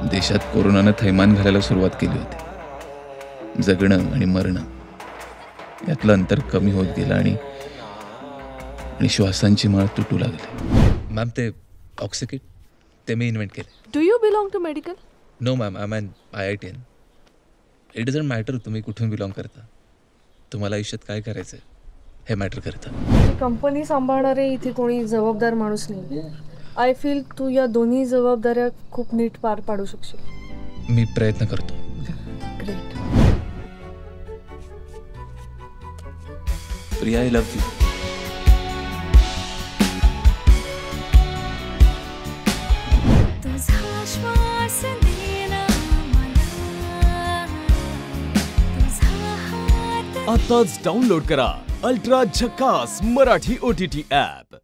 देशात कोरोनानं थैमान घालायला सुरुवात केली होती. जगणं आणि मरणं यातलं अंतर कमी होत गेलं आणि श्वासांची माळ तुटू लागली. मॅम, ते ऑक्सिकिट ते मी इन्व्हेंट केले. Do you belong to medical? No ma'am, I am an IITian. It doesn't matter तुम्ही कुठून बिलॉंग करता. तुम्हाला आयुष्यात काय करायचं हे मॅटर करतं. कंपनी सांभाळणारे इथे कोणी जबाबदार माणूस नाही. आय फील तू या दोन्ही जबाबदाऱ्या खूप नीट पार पाडू शकशील. मी प्रयत्न करतो. Great. Priya, I love you. आताच डाउनलोड करा अल्ट्रा झकास मराठी OTT ॲप.